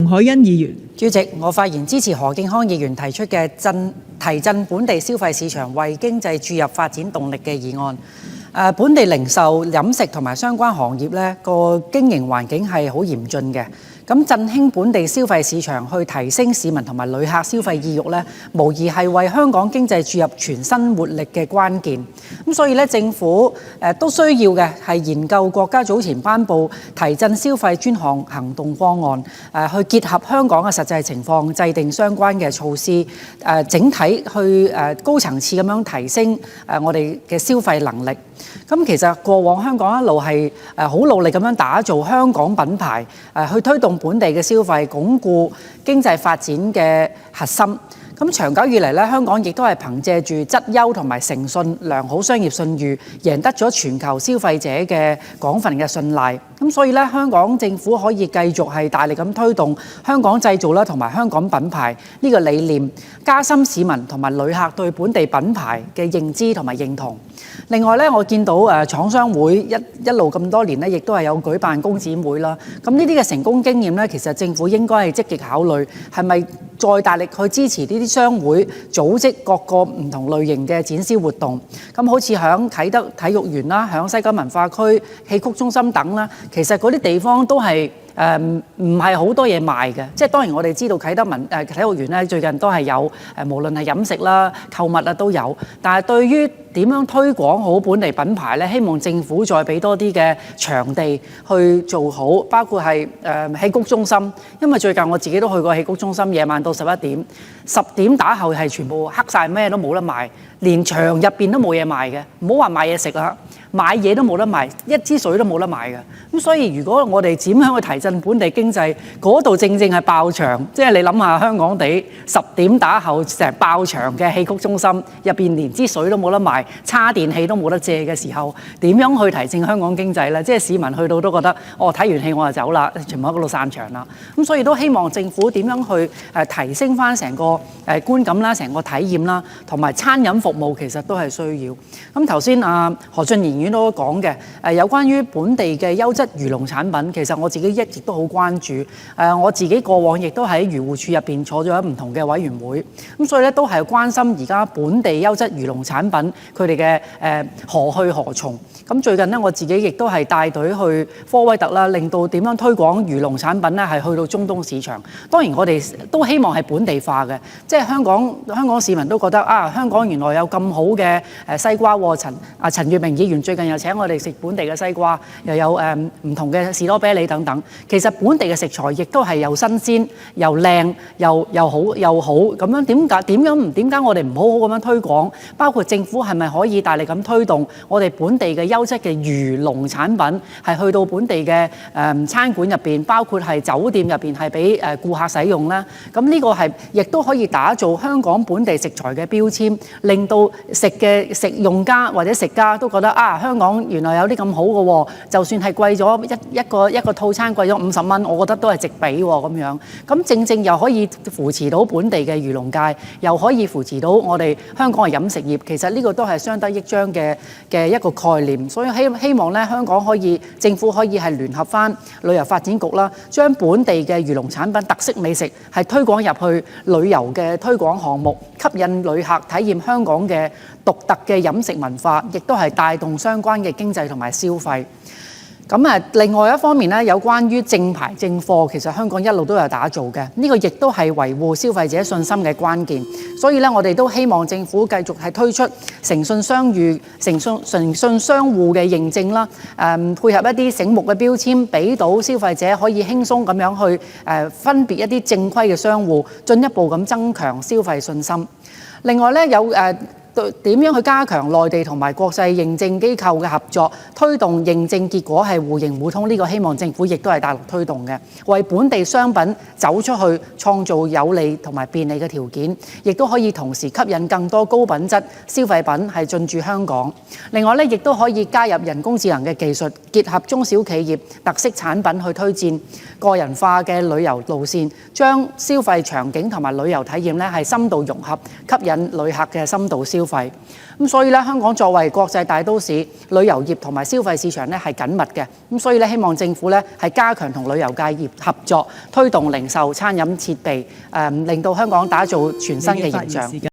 海欣議員。主席，我發言支持何敬康議員提出嘅提振本地消費市場、為經濟注入發展動力嘅議案。本地零售、飲食同埋相關行業呢個經營環境係好嚴峻嘅。咁振興本地消費市場，去提升市民同埋旅客消費意欲呢，無疑係為香港經濟注入全新活力嘅關鍵。咁所以呢，政府都需要嘅係研究國家早前頒布提振消費專項行動方案，去結合香港嘅實際情況，制定相關嘅措施，整體去高層次咁樣提升我哋嘅消費能力。咁其實過往香港一路係好努力咁樣打造香港品牌，去推動本地嘅消費，鞏固經濟發展嘅核心。咁長久以嚟咧，香港亦都係憑藉住質優同埋誠信、良好商業信譽，贏得咗全球消費者嘅廣泛嘅信賴。咁所以咧，香港政府可以繼續係大力咁推動香港製造啦，同埋香港品牌呢個理念，加深市民同埋旅客對本地品牌嘅認知同埋認同。另外咧，我見到廠商會一路咁多年咧，亦都係有舉辦工展會啦。咁呢啲嘅成功經驗咧，其實政府應該係積極考慮，係咪再大力去支持呢啲商會組織各個唔同類型嘅展銷活動。咁好似響啟德體育園啦，響西九文化區戲曲中心等啦，其實嗰啲地方都係唔係好多嘢賣嘅。即係當然我哋知道啟德體育園咧，最近都係有無論係飲食啦、購物啊都有。但係對於點樣推廣好本地品牌咧，希望政府再俾多啲嘅場地去做好，包括係戲曲中心。因為最近我自己都去過戲曲中心，夜晚到11點，10點打後係全部黑晒，咩都冇得賣，連場入邊都冇嘢賣嘅，唔好話買嘢食啦，買嘢都冇得賣，一支水都冇得賣嘅。咁所以如果我哋點樣去提振本地經濟，嗰度正正係爆場，即係你諗下香港地10點打後成爆場嘅戲曲中心入邊，連支水都冇得賣，叉電器都冇得借嘅時候，點樣去提振香港經濟呢？即係市民去到都覺得，睇完戲我就走啦，全部喺嗰度散場啦。咁所以都希望政府點樣去提升翻成個觀感啦，成個體驗啦，同埋餐飲服務其實都係需要。咁頭先何俊賢議員都講嘅有關於本地嘅優質漁農產品，其實我自己一直都好關注。我自己過往亦都喺漁護署入邊坐咗唔同嘅委員會，咁所以咧都係關心而家本地優質漁農產品佢哋嘅何去何從。咁最近呢，我自己亦都係帶隊去科威特啦，令到點樣推廣漁農產品咧係去到中東市場。當然我哋都希望係本地化嘅，即係香港市民都覺得香港原來有咁好嘅西瓜喎。陳月明議員最近又請我哋食本地嘅西瓜，又有唔同嘅士多啤梨等等。其實本地嘅食材亦都係又新鮮又靚又好咁樣，點解我哋唔好好咁樣推廣？包括政府係咪可以大力咁推動我哋本地嘅優質嘅漁農產品係去到本地嘅餐館入邊，包括係酒店入邊係俾顧客使用啦。咁呢個係亦都可以打造香港本地食材嘅標籤，令到食用家或者食家都覺得香港原來有啲咁好嘅喎。就算係貴咗一個套餐貴咗50蚊，我覺得都係值比喎咁樣。咁正又可以扶持到本地嘅漁農界，又可以扶持到我哋香港嘅飲食業。其實呢個都係相得益彰嘅一個概念。所以希望咧香港政府可以係聯合翻旅遊發展局啦，將本地嘅漁農產品特色美食係推廣入去旅遊嘅推廣項目，吸引旅客體驗香港嘅獨特嘅飲食文化，亦都係帶動相關嘅經濟同埋消費。咁另外一方面咧，有關於正牌正貨，其實香港一路都有打造嘅，呢個亦都係維護消費者信心嘅關鍵。所以咧，我哋都希望政府繼續係推出誠信商戶嘅認證啦，配合一啲醒目嘅標籤，俾到消費者可以輕鬆咁樣去分別一啲正規嘅商戶，進一步咁增強消費信心。另外咧，有點樣去加強內地同埋國際認證機構嘅合作，推動認證結果係互認互通，呢個希望政府亦都係大力推動嘅，為本地商品走出去創造有利同埋便利嘅條件，亦都可以同時吸引更多高品質消費品係進駐香港。另外咧，亦都可以加入人工智能嘅技術，結合中小企業特色產品去推薦個人化嘅旅遊路線，將消費場景同埋旅遊體驗咧係深度融合，吸引旅客嘅深度消費。費。咁所以咧，香港作為國際大都市，旅遊業同埋消費市場咧係緊密嘅。咁所以咧，希望政府咧係加強同旅遊界業合作，推動零售、餐飲設備，令到香港打造全新嘅形象。